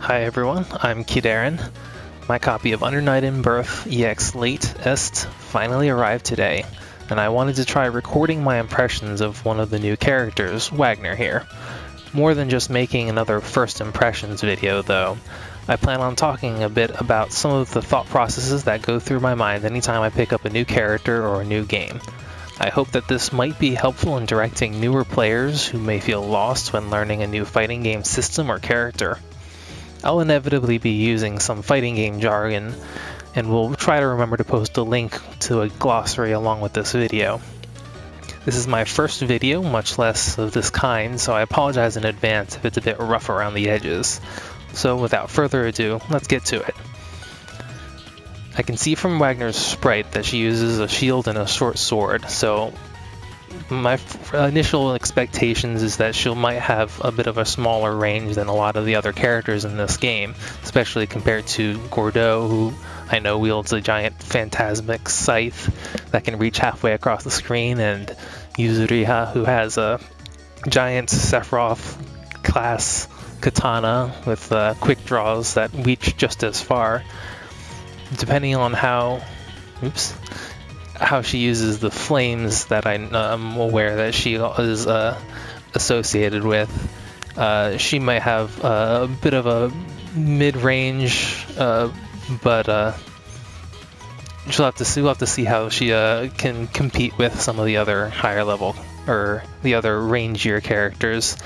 Hi everyone, I'm Kiederen. My copy of Under Night in Birth EX Late Est finally arrived today, and I wanted to try recording my impressions of one of the new characters, Wagner here. More than just making another first impressions video though, I plan on talking a bit about some of the thought processes that go through my mind anytime I pick up a new character or a new game. I hope that this might be helpful in directing newer players who may feel lost when learning a new fighting game system or character. I'll inevitably be using some fighting game jargon, and we'll try to remember to post a link to a glossary along with this video. This is my first video, much less of this kind, so I apologize in advance if it's a bit rough around the edges. So without further ado, let's get to it. I can see from Wagner's sprite that she uses a shield and a short sword, so my initial expectations is that she might have a bit of a smaller range than a lot of the other characters in this game, especially compared to Gordeau, who I know wields a giant phantasmic scythe that can reach halfway across the screen, and Yuzuriha, who has a giant Sephiroth class katana with quick draws that reach just as far. Depending on how she uses the flames that I'm aware that she is associated with, she might have a bit of a mid-range, but we'll have to see how she can compete with some of the other higher level or the other rangier characters.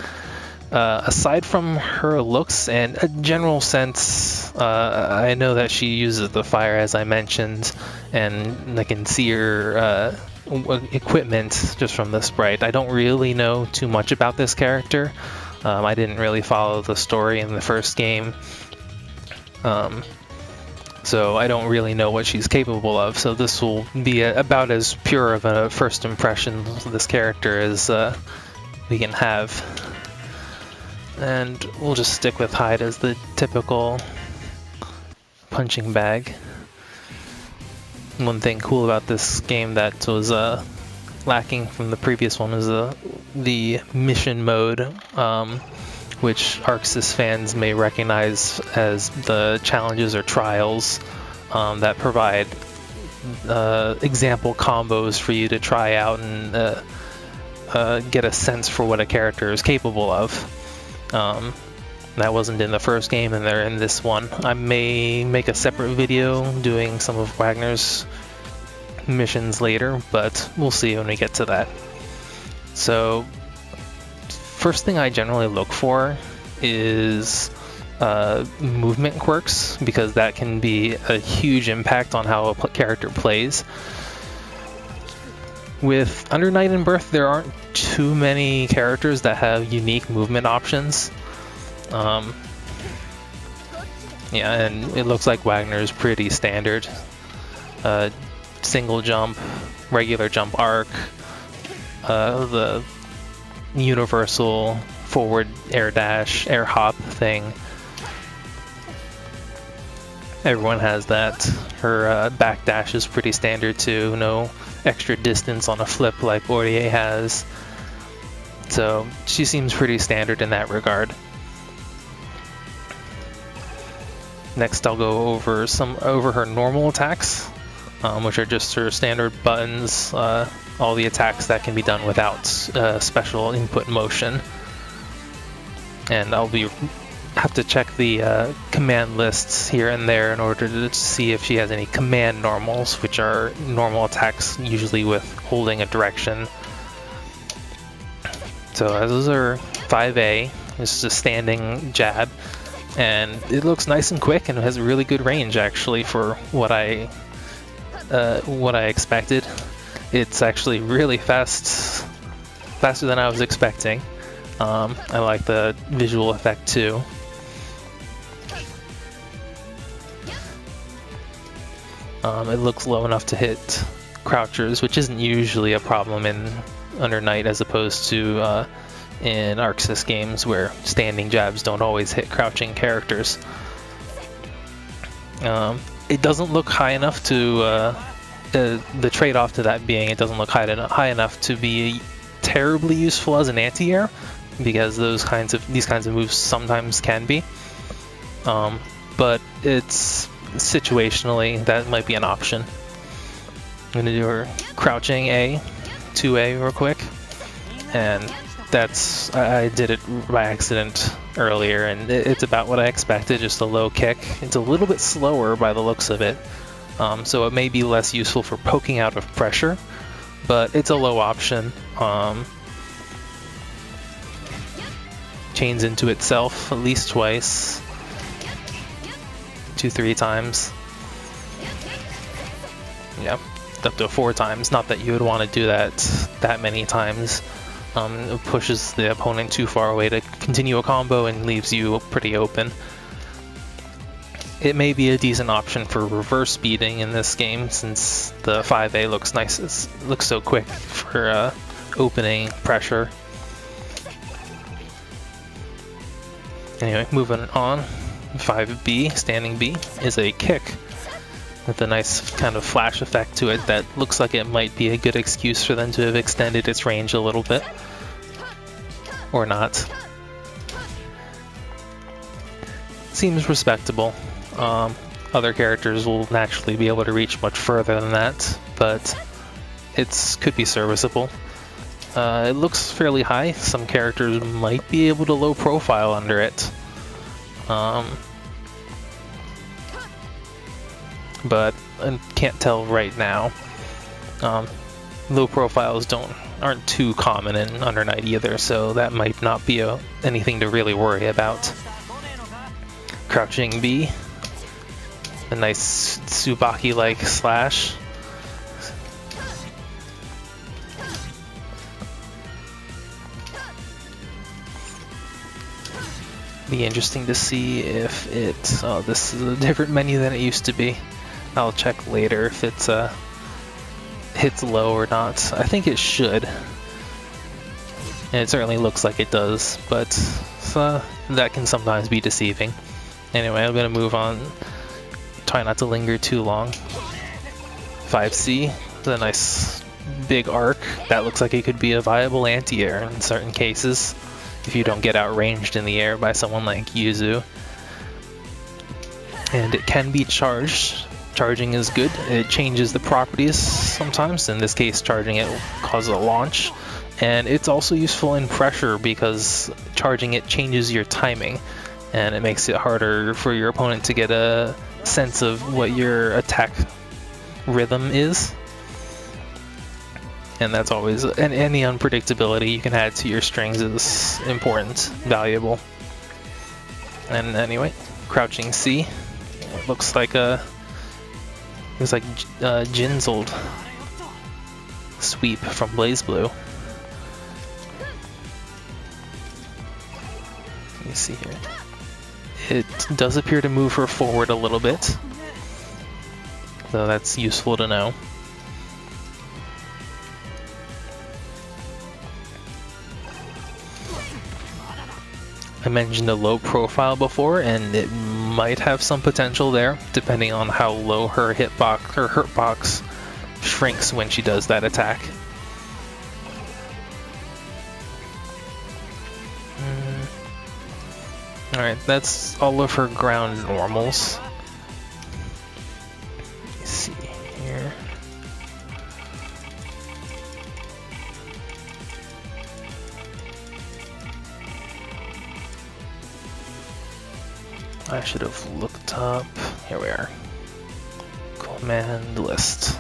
Aside from her looks and a general sense, I know that she uses the fire, as I mentioned, and I can see her equipment just from the sprite. I don't really know too much about this character. I didn't really follow the story in the first game, so I don't really know what she's capable of. So this will be about as pure of a first impression of this character as we can have. And we'll just stick with Hyde as the typical punching bag. One thing cool about this game that was lacking from the previous one is the mission mode, which Arxis fans may recognize as the challenges or trials that provide example combos for you to try out and get a sense for what a character is capable of. That wasn't in the first game, and they're in this one. I may make a separate video doing some of Wagner's missions later, but we'll see when we get to that. So, first thing I generally look for is movement quirks, because that can be a huge impact on how a character plays. With Under Night in Birth, there aren't too many characters that have unique movement options. Yeah, and it looks like Wagner is pretty standard. Single jump, regular jump arc, the universal forward air dash, air hop thing. Everyone has that. Her back dash is pretty standard too, no extra distance on a flip like Bordier has. So she seems pretty standard in that regard. Next I'll go over her normal attacks, which are just her standard buttons, all the attacks that can be done without special input motion. And I'll have to check the command lists here and there in order to see if she has any command normals, which are normal attacks usually with holding a direction. So those are 5A. This is a standing jab, and it looks nice and quick and has a really good range actually for what I expected. It's actually really faster than I was expecting. I like the visual effect too. It looks low enough to hit crouchers, which isn't usually a problem in Under Night as opposed to in Arxis games where standing jabs don't always hit crouching characters. It doesn't look high enough to, the trade-off to that being it doesn't look high enough to be terribly useful as an anti-air, because these kinds of moves sometimes can be. but it's situationally that might be an option. I'm gonna do her crouching A, 2A real quick, and that's, I did it by accident earlier, and it's about what I expected, just a low kick. It's a little bit slower by the looks of it, so it may be less useful for poking out of pressure, but it's a low option. Chains into itself at least twice, 2-3 times. Yeah, up to 4 times. Not that you would want to do that many times. It pushes the opponent too far away to continue a combo and leaves you pretty open. It may be a decent option for reverse speeding in this game, since the 5A looks nice. It looks so quick for opening pressure. Anyway, moving on. 5B, standing B, is a kick with a nice kind of flash effect to it that looks like it might be a good excuse for them to have extended its range a little bit. Or not. Seems respectable. Other characters will naturally be able to reach much further than that, but it could be serviceable. It looks fairly high. Some characters might be able to low profile under it. But I can't tell right now. Low profiles aren't too common in Under Night either, so that might not be anything to really worry about. Crouching B, a nice Tsubaki-like slash. Be interesting to see if it. Oh, this is a different menu than it used to be. I'll check later if it's hits low or not. I think it should. And it certainly looks like it does, but that can sometimes be deceiving. Anyway, I'm gonna move on. Try not to linger too long. 5C, a nice big arc. That looks like it could be a viable anti-air in certain cases, if you don't get outranged in the air by someone like Yuzu. And it can be charged. Charging is good. It changes the properties sometimes. In this case, charging it will cause a launch. And it's also useful in pressure because charging it changes your timing. And it makes it harder for your opponent to get a sense of what your attack rhythm is. And that's always, and any unpredictability you can add to your strings is important, valuable. And anyway, crouching C. It looks like Jin's old sweep from BlazBlue. Let me see here. It does appear to move her forward a little bit, so that's useful to know. I mentioned a low profile before, and it might have some potential there, depending on how low her hitbox or hurtbox shrinks when she does that attack. Alright, that's all of her ground normals. Let me see here. I should have looked up. Here we are. Command list.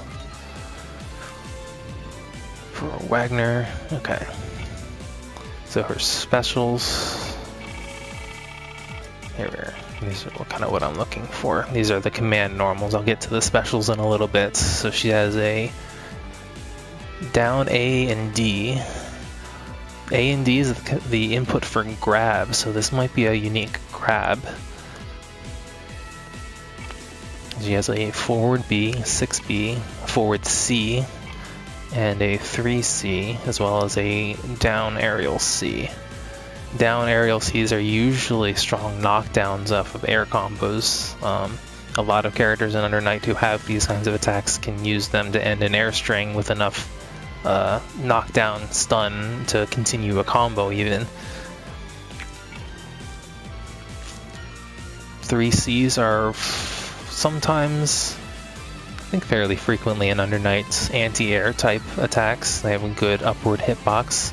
For Wagner. Okay. So her specials. Here we are. These are kind of what I'm looking for. These are the command normals. I'll get to the specials in a little bit. So she has a down A and D. A and D is the input for grab, so this might be a unique grab. She has a forward B, 6B, forward C, and a 3C, as well as a down aerial C. Down aerial Cs are usually strong knockdowns off of air combos. A lot of characters in Under Night who have these kinds of attacks can use them to end an air string with enough knockdown stun to continue a combo even. 3Cs are sometimes, I think fairly frequently in Under Knight's anti-air type attacks. They have a good upward hitbox.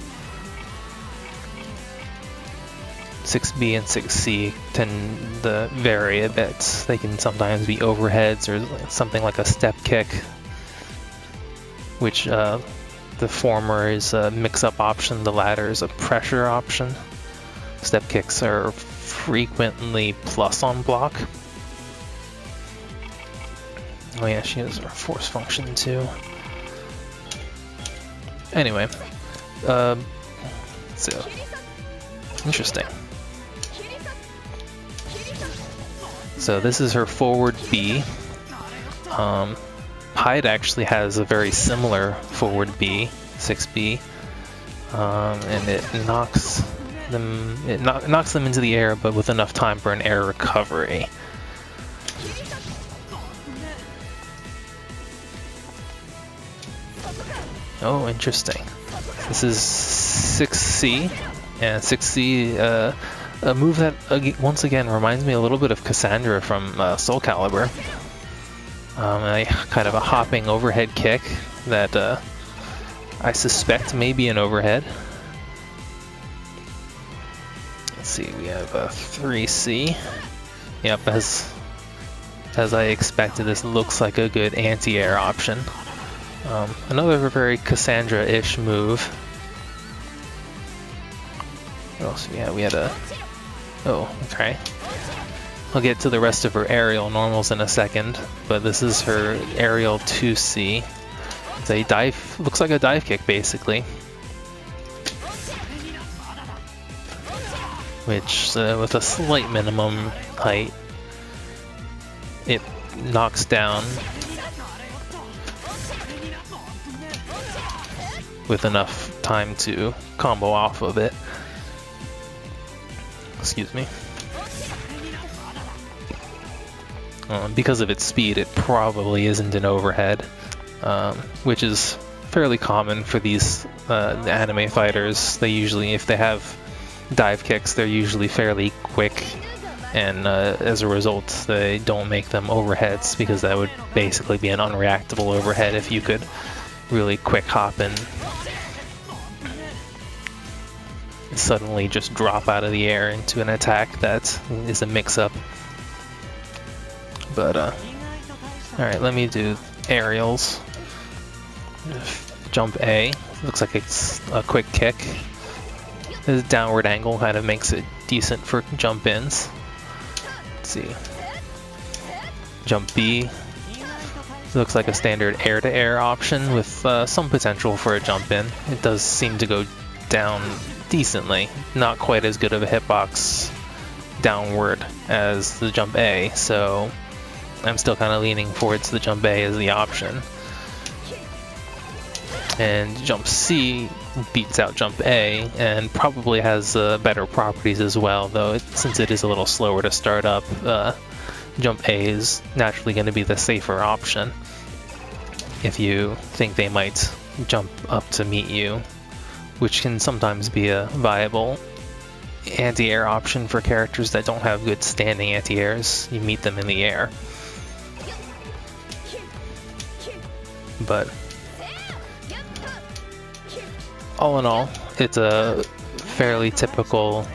6B and 6C tend to vary a bit. They can sometimes be overheads or something like a step kick, which the former is a mix-up option, the latter is a pressure option. Step kicks are frequently plus on block. Oh yeah, she has her force function too. Anyway, so interesting. So this is her forward B. Hyde actually has a very similar forward B, 6B, and it knocks them into the air, but with enough time for an air recovery. Oh, interesting. This is 6C, and 6C, a move that once again reminds me a little bit of Cassandra from Soul Calibur. A kind of a hopping overhead kick that I suspect may be an overhead. Let's see, we have a 3C. Yep, as I expected, this looks like a good anti-air option. Another very Cassandra-ish move. What else? Yeah, we had a... Oh, okay. I'll get to the rest of her aerial normals in a second, but this is her aerial 2C. It's a dive, looks like a dive kick basically. Which, with a slight minimum height, it knocks down with enough time to combo off of it. Excuse me. Because of its speed, it probably isn't an overhead, which is fairly common for these anime fighters. They usually, if they have dive kicks, they're usually fairly quick, and as a result, they don't make them overheads, because that would basically be an unreactable overhead if you could really quick hop and suddenly just drop out of the air into an attack that is a mix-up. But, alright, let me do aerials. Jump A. Looks like it's a quick kick. This downward angle kind of makes it decent for jump ins. Let's see. Jump B. Looks like a standard air-to-air option with some potential for a jump in. It does seem to go down decently. Not quite as good of a hitbox downward as the jump A, so I'm still kind of leaning towards the jump A as the option. And jump C beats out jump A and probably has better properties as well, though since it is a little slower to start up, jump A is naturally going to be the safer option if you think they might jump up to meet you, which can sometimes be a viable anti-air option for characters that don't have good standing anti-airs. You meet them in the air. But all in all, it's a fairly typical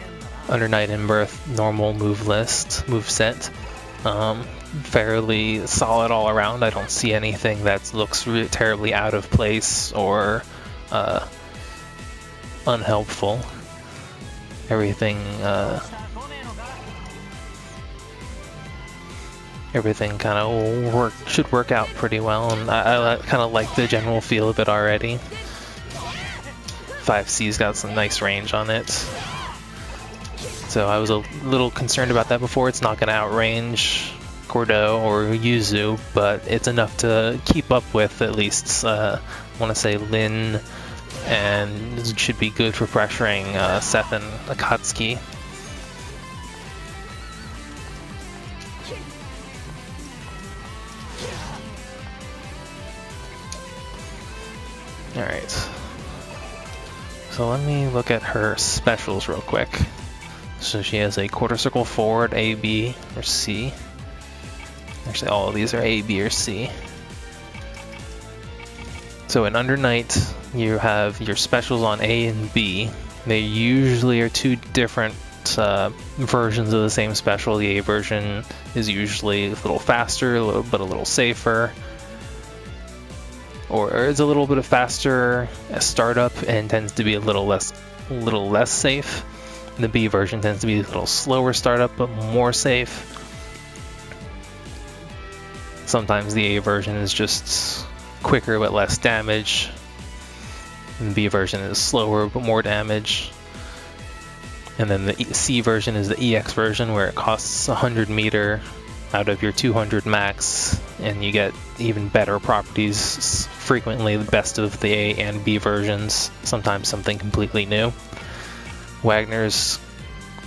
Under Night in Birth normal move set. Fairly solid all around. I don't see anything that looks terribly out of place or unhelpful. Everything kind of should work out pretty well, and I kind of like the general feel of it already. 5C's got some nice range on it, so I was a little concerned about that before. It's not going to outrange Gordeau or Yuzu, but it's enough to keep up with at least, I want to say, Lin, and it should be good for pressuring Seth and Akatsuki. Alright, so let me look at her specials real quick. So she has a quarter circle forward, A, B, or C. Actually, all of these are A, B, or C. So in Under Night, you have your specials on A and B. They usually are two different versions of the same special. The A version is usually a little faster, but a little safer. Or it's a little bit of faster at startup and tends to be a little less safe. The B version tends to be a little slower startup, but more safe. Sometimes the A version is just quicker but less damage. And the B version is slower but more damage. And then the C version is the EX version, where it costs 100 meter out of your 200 max, and you get even better properties, frequently the best of the A and B versions, sometimes something completely new. Wagner's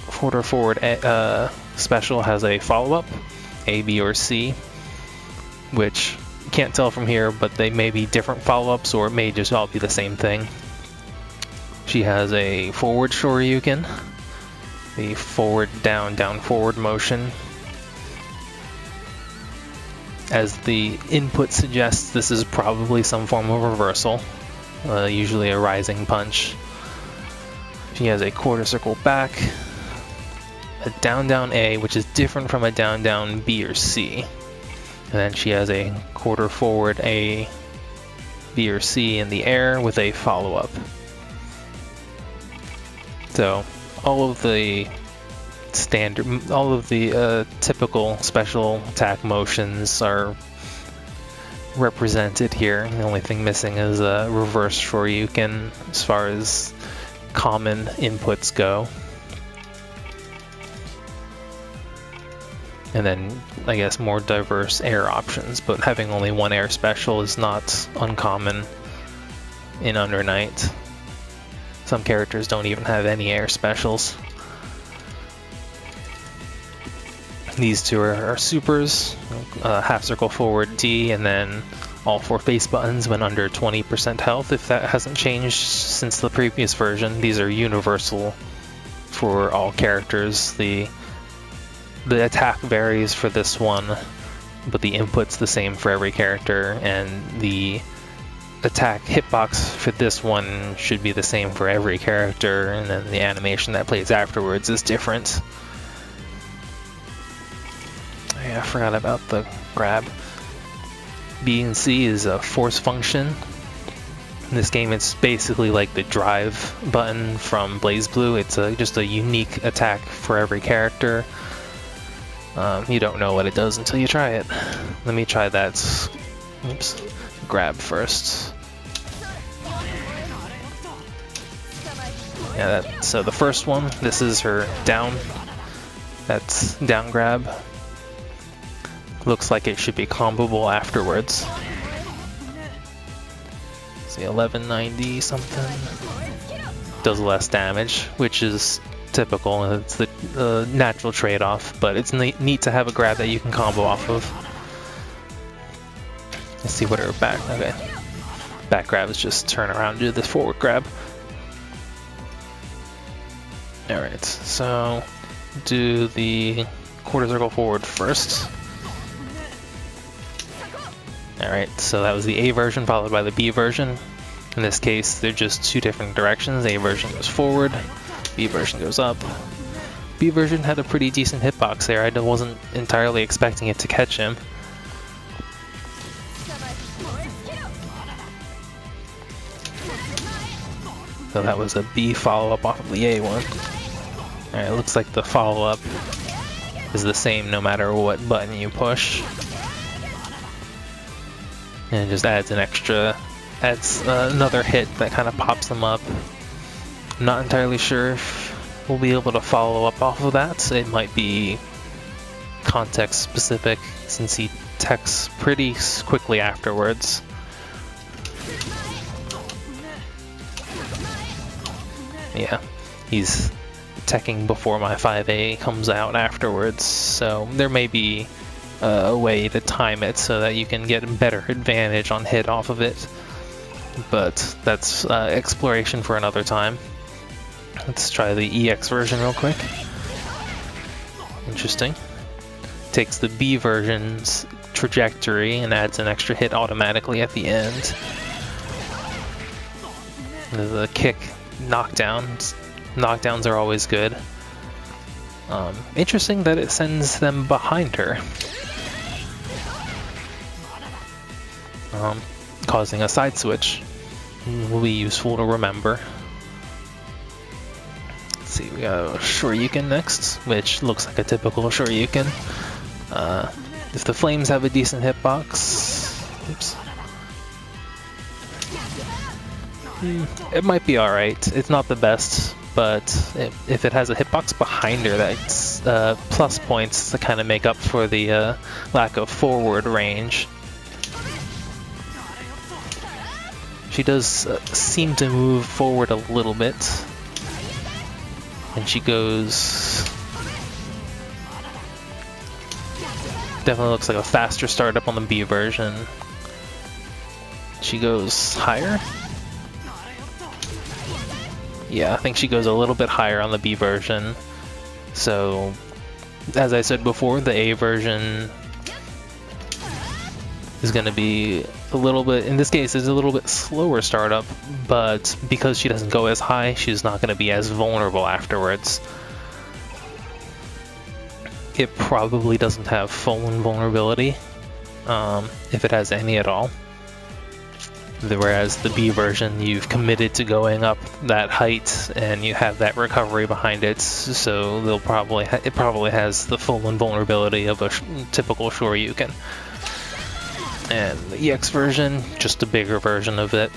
quarter forward special has a follow-up, A, B, or C, which you can't tell from here, but they may be different follow-ups, or it may just all be the same thing. She has a forward shoryuken, the forward down forward motion. As the input suggests, this is probably some form of reversal, usually a rising punch. She has a quarter circle back, a down A, which is different from a down B or C. And then she has a quarter forward A, B, or C in the air with a follow-up. So all of the typical special attack motions are represented here. The only thing missing is a reverse shoryuken as far as common inputs go. And then, I guess, more diverse air options, but having only one air special is not uncommon in Under Night. Some characters don't even have any air specials. These two are supers, half circle forward D, and then all 4 face buttons when under 20% health, if that hasn't changed since the previous version. These are universal for all characters. The attack varies for this one, but the input's the same for every character, and the attack hitbox for this one should be the same for every character, and then the animation that plays afterwards is different. Yeah, I forgot about the grab. B and C is a force function. In this game, it's basically like the drive button from BlazBlue. It's just a unique attack for every character. You don't know what it does until you try it. Let me try that. Oops. Grab first. Yeah, so the first one, this is her down. That's down grab. Looks like it should be comboable afterwards. See, 1190 something. Does less damage, which is typical, and it's the natural trade-off, but it's neat to have a grab that you can combo off of. Let's see what her back, okay. Back grab is just turn around and do this forward grab. Alright, so do the quarter circle forward first. Alright, so that was the A version followed by the B version. In this case, they're just two different directions. A version goes forward, B version goes up. B version had a pretty decent hitbox there. I wasn't entirely expecting it to catch him. So that was a B follow-up off of the A one. Alright, it looks like the follow-up is the same no matter what button you push. And it just adds another hit that kind of pops them up. I'm not entirely sure if we'll be able to follow up off of that. It might be context specific since he techs pretty quickly afterwards. Yeah, he's teching before my 5A comes out afterwards, so there may be a way to time it so that you can get a better advantage on hit off of it, but that's exploration for another time. Let's try the EX version real quick. Interesting. Takes the B version's trajectory and adds an extra hit automatically at the end. The kick knockdowns. Knockdowns are always good. Interesting that it sends them behind her. Causing a side switch. Will be useful to remember. Let's see, we got Shoryuken next, which looks like a typical Shoryuken. If the flames have a decent hitbox, oops. It might be alright. It's not the best, but if it has a hitbox behind her, that's plus points to kind of make up for the lack of forward range. She does seem to move forward a little bit. And she goes... Definitely looks like a faster startup on the B version. She goes higher? Yeah, I think she goes a little bit higher on the B version. So, as I said before, the A version is going to be a little bit, in this case, is a little bit slower startup, but because she doesn't go as high, she's not going to be as vulnerable afterwards. It probably doesn't have full invulnerability, if it has any at all. Whereas the B version, you've committed to going up that height, and you have that recovery behind it, so they'll probably it probably has the full invulnerability of a typical Shoryuken. And the EX version, just a bigger version of it.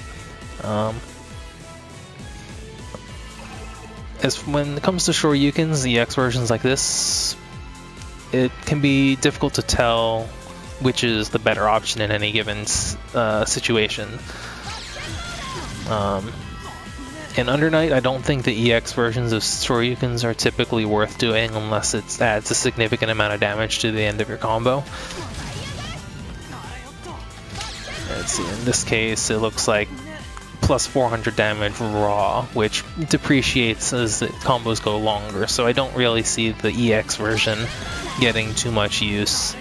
When it comes to Shoryukens, the EX versions like this, it can be difficult to tell which is the better option in any given situation. In Under Night, I don't think the EX versions of Shoryukens are typically worth doing unless it adds a significant amount of damage to the end of your combo. Let's see, in this case it looks like plus 400 damage raw, which depreciates as the combos go longer, so I don't really see the EX version getting too much use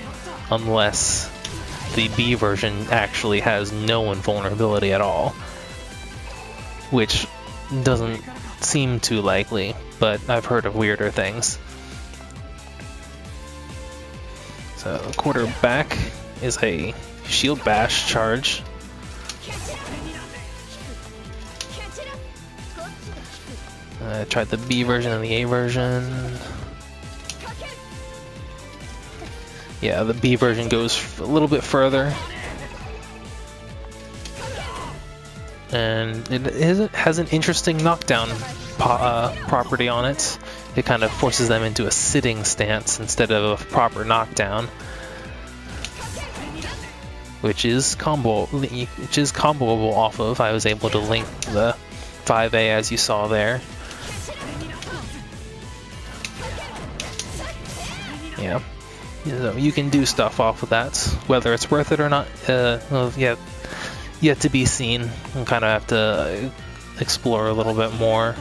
unless the B version actually has no invulnerability at all, which doesn't seem too likely, but I've heard of weirder things. So quarterback is a shield bash charge. I tried the B version and the A version. Yeah, the B version goes a little bit further. And it has an interesting knockdown property on it. It kind of forces them into a sitting stance instead of a proper knockdown, which is comboable off of. I was able to link the 5A as you saw there. Yeah, so you can do stuff off of that. Whether it's worth it or not, well, yeah, yet to be seen. We'll kind of have to explore a little bit more.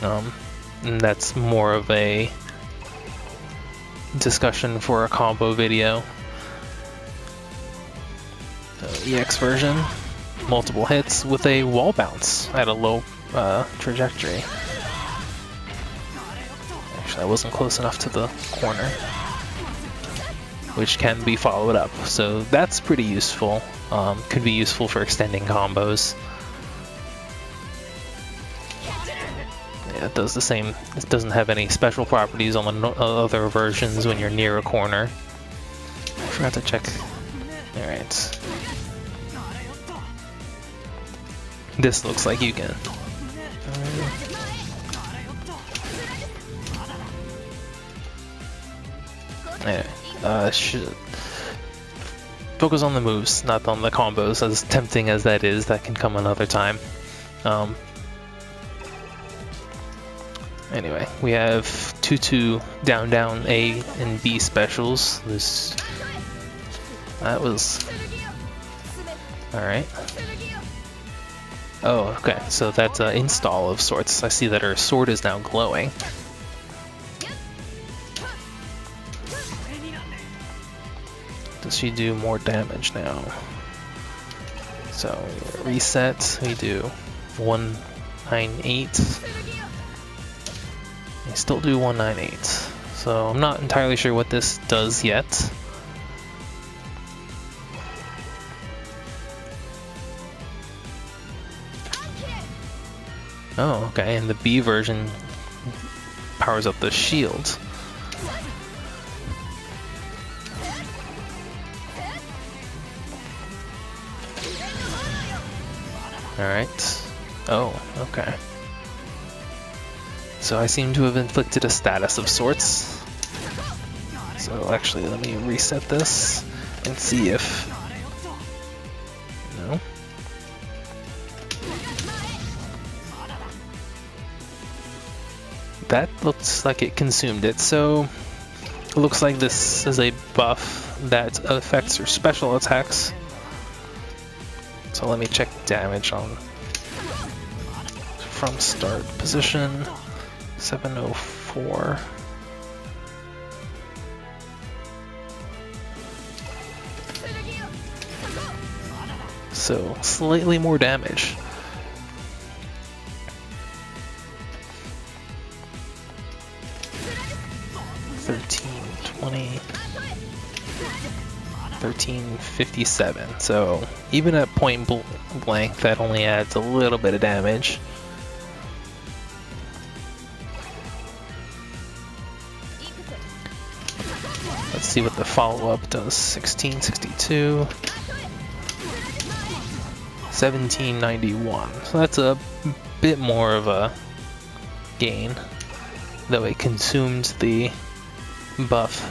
And that's more of a discussion for a combo video. EX version, multiple hits with a wall bounce at a low trajectory. Actually, I wasn't close enough to the corner, which can be followed up. So that's pretty useful. Could be useful for extending combos. Yeah, it does the same. It doesn't have any special properties on the other versions when you're near a corner. I forgot to check. Alright. This looks like you can. Anyway, should focus on the moves, not on the combos. As tempting as that is, that can come another time. Anyway, we have 2-2 down down A and B specials. That was alright. Oh, okay, so that's an install of sorts. I see that her sword is now glowing. Does she do more damage now? So reset, we do 198. I still do 198. So I'm not entirely sure what this does yet. Oh, okay, and the B version powers up the shield. Alright. Oh, okay. So I seem to have inflicted a status of sorts. So actually, let me reset this and see if... No? That looks like it consumed it, so it looks like this is a buff that affects your special attacks. So let me check damage on from start position 704. So slightly more damage. $13.20, $13.57. So even at point blank, that only adds a little bit of damage. Let's see what the follow-up does. 1662, 1791. So that's a bit more of a gain, though it consumed the buff.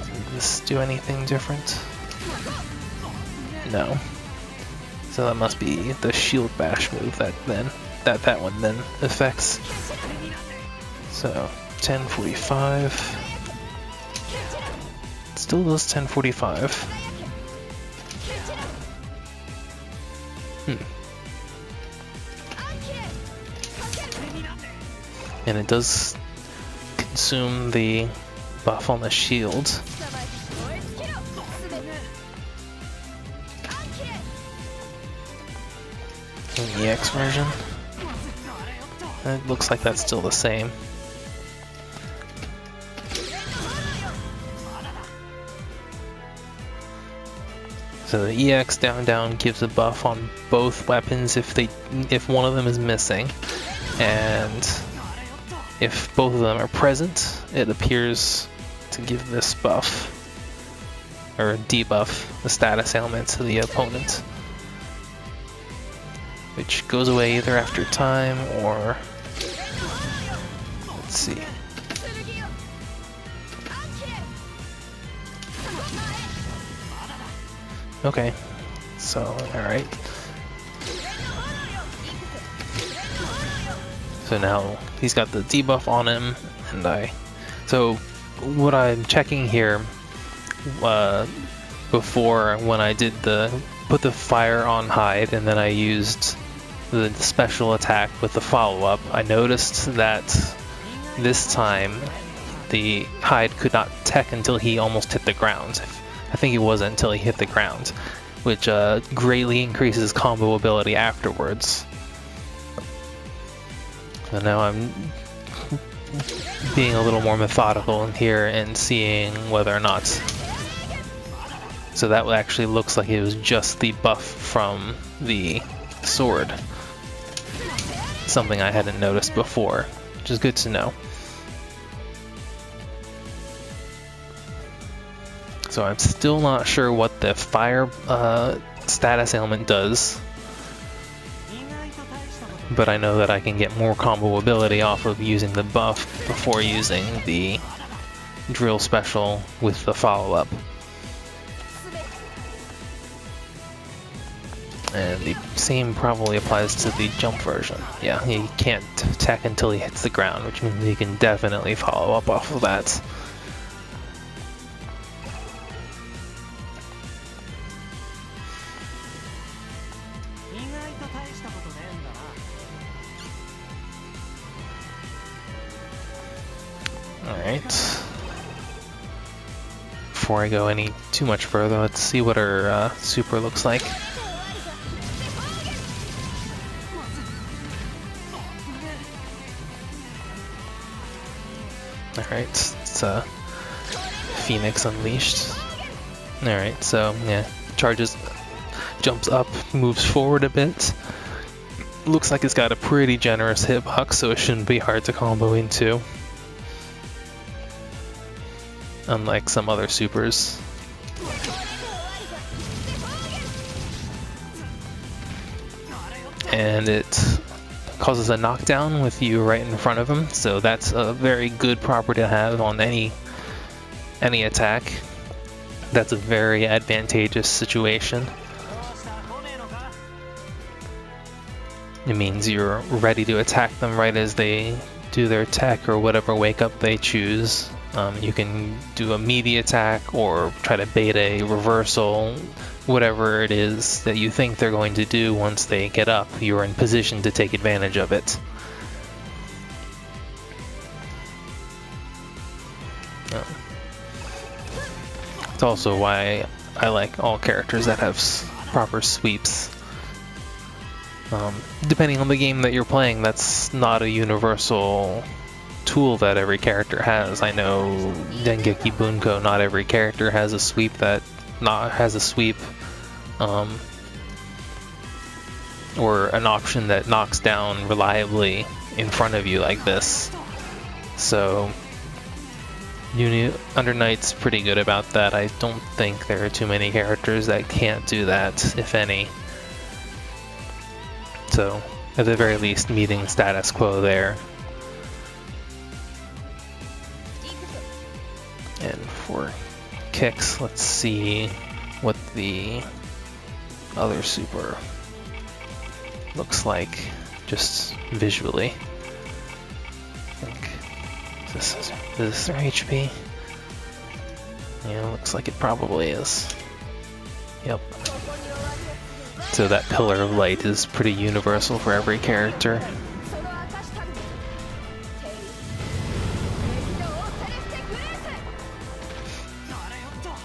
Does this do anything different? No. So that must be the shield bash move that one then affects. So 1045. Still does 1045. And it does consume the buff on the shield. In the EX version, it looks like that's still the same. So the EX down gives a buff on both weapons if one of them is missing, and if both of them are present, it appears to give this buff, or debuff, the status ailment to the opponent, which goes away either after time or, let's see. Okay, so, alright. So now he's got the debuff on him, and so what I'm checking here, before when I did put the fire on Hyde and then I used the special attack with the follow-up, I noticed that this time the Hyde could not tech until he almost hit the ground. I think it wasn't until he hit the ground, which greatly increases combo ability afterwards. So now I'm being a little more methodical in here and seeing whether or not. So that actually looks like it was just the buff from the sword. Something I hadn't noticed before, which is good to know. So I'm still not sure what the fire status ailment does, but I know that I can get more combo ability off of using the buff before using the drill special with the follow-up. And the same probably applies to the jump version. Yeah, he can't attack until he hits the ground, which means he can definitely follow up off of that. Alright. before I go any too much further, let's see what her super looks like. Alright, it's Phoenix Unleashed. Alright, so yeah, charges, jumps up, moves forward a bit. Looks like it's got a pretty generous hitbox, so it shouldn't be hard to combo into. Unlike some other supers. And it causes a knockdown with you right in front of him, so that's a very good property to have on any attack. That's a very advantageous situation. It means you're ready to attack them right as they do their tech or whatever wake up they choose. You can do a meaty attack or try to bait a reversal, whatever it is that you think they're going to do once they get up. You're in position to take advantage of it. It's also why I like all characters that have proper sweeps. Depending on the game that you're playing, that's not a universal tool that every character has. I know Dengeki Bunko, not every character has a sweep that or an option that knocks down reliably in front of you like this. So Under Night's pretty good about that. I don't think there are too many characters that can't do that, if any. So at the very least, meeting status quo there. And for kicks, let's see what the other super looks like, just visually. I think is this their HP? Yeah, looks like it probably is. Yep. So that Pillar of Light is pretty universal for every character.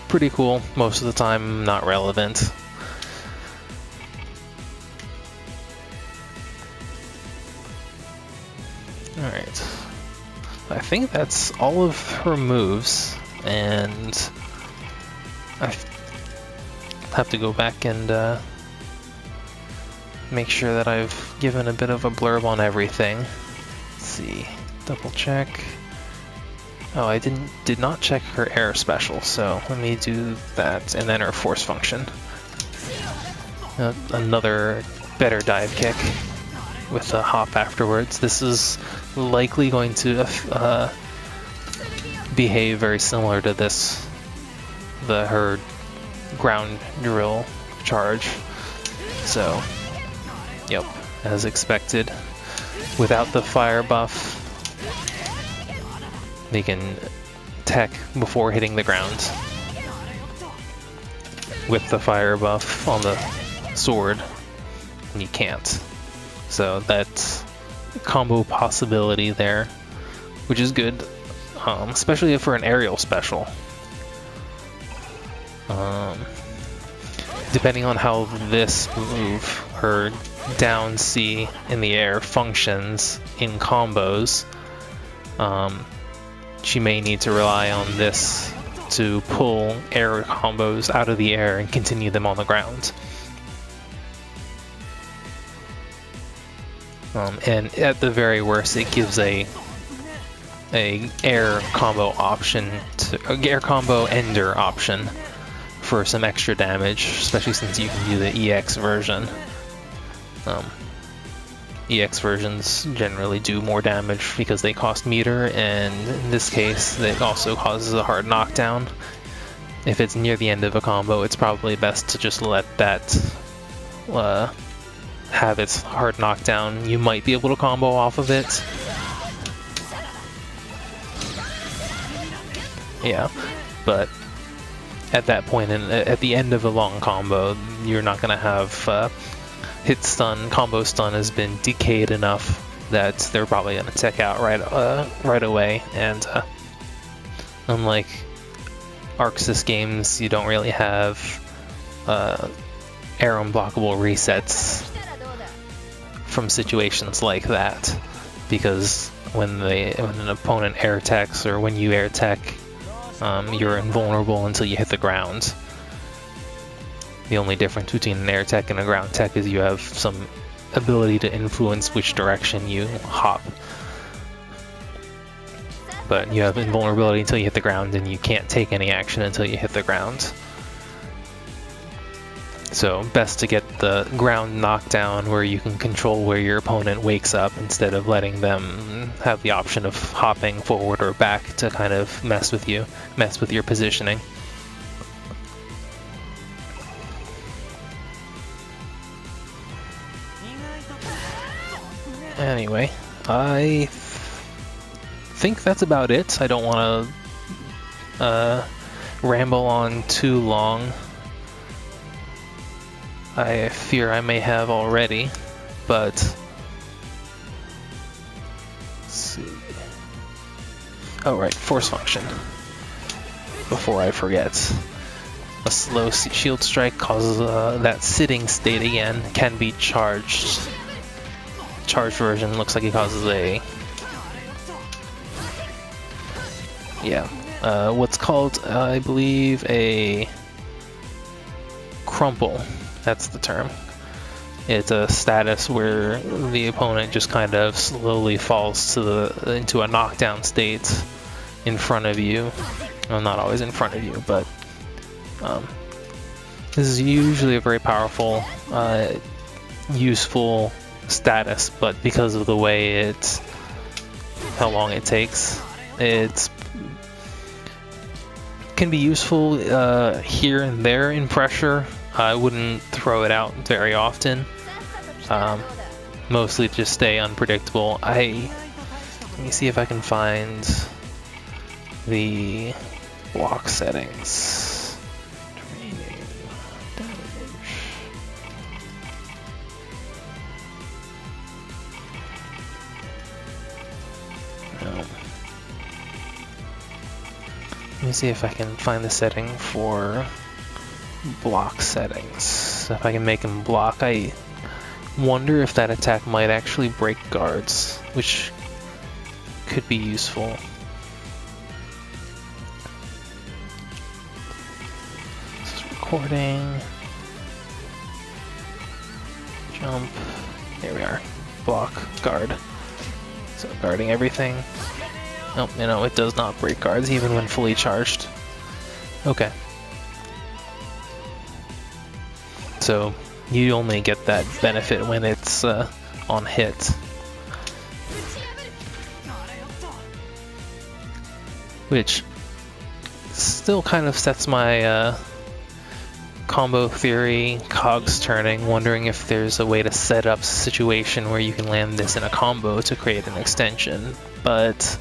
Pretty cool, most of the time not relevant. Alright. I think that's all of her moves, and I have to go back and make sure that I've given a bit of a blurb on everything. Let's see, double check. Oh, I did not check her air special, so let me do that, and then her force function. Another better dive kick with a hop afterwards. This is likely going to behave very similar to this, her ground drill charge. So, yep, as expected. Without the fire buff, they can tech before hitting the ground. With the fire buff on the sword, you can't. So that's a combo possibility there, which is good, especially for an aerial special. Depending on how this move, her down C in the air, functions in combos, she may need to rely on this to pull air combos out of the air and continue them on the ground. And at the very worst, it gives a air combo option, air combo ender option for some extra damage, especially since you can do the EX version. EX versions generally do more damage because they cost meter, and in this case it also causes a hard knockdown. If it's near the end of a combo, it's probably best to just let that have its hard knockdown. You might be able to combo off of it. Yeah, but at that point, at the end of a long combo, you're not going to have hit stun. Combo stun has been decayed enough that they're probably going to tech out right away. And unlike Arxis games, you don't really have air unblockable resets from situations like that, because when an opponent air attacks or when you air attack, you're invulnerable until you hit the ground. The only difference between an air tech and a ground tech is you have some ability to influence which direction you hop. But you have invulnerability until you hit the ground, and you can't take any action until you hit the ground. So best to get the ground knockdown where you can control where your opponent wakes up instead of letting them have the option of hopping forward or back to kind of mess with your positioning. Anyway, I think that's about it. I don't want to ramble on too long. I fear I may have already, but let's see. Oh right, force function. Before I forget. A slow shield strike causes that sitting state again, can be charged. Charged version looks like it causes a... yeah, what's called, I believe, a crumple. That's the term. It's a status where the opponent just kind of slowly falls to into a knockdown state in front of you. Well, not always in front of you, but this is usually a very powerful, useful status, but because of the way how long it takes, it can be useful here and there in pressure. I wouldn't throw it out very often. Mostly just stay unpredictable. Let me see if I can find the block settings. Training damage. No. Let me see if I can find the setting for block settings. If I can make him block, I wonder if that attack might actually break guards, which could be useful. This is recording. Jump. Here we are. Block, guard. So guarding everything. Nope, it does not break guards even when fully charged. Okay. So you only get that benefit when it's on hit. Which still kind of sets my combo theory cogs turning, wondering if there's a way to set up a situation where you can land this in a combo to create an extension, but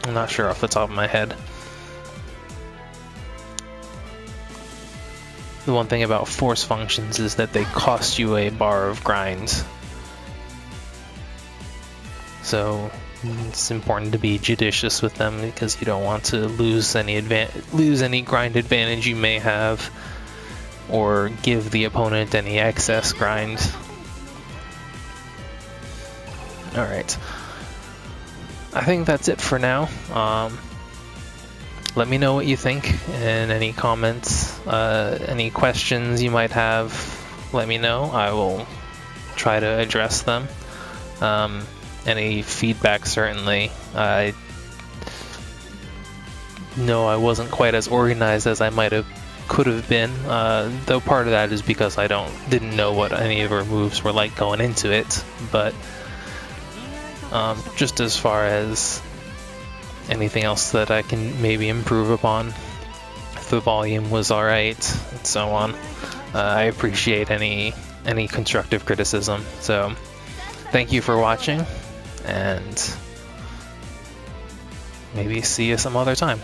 I'm not sure off the top of my head. The one thing about force functions is that they cost you a bar of grind. So it's important to be judicious with them because you don't want to lose any grind advantage you may have, or give the opponent any excess grind. Alright. I think that's it for now. Let me know what you think, and any comments, any questions you might have, let me know. I will try to address them. Any feedback, certainly. I know I wasn't quite as organized as I could have been, though part of that is because I didn't know what any of our moves were like going into it, but just as far as anything else that I can maybe improve upon, if the volume was alright, and so on, I appreciate any constructive criticism. So thank you for watching, and maybe see you some other time.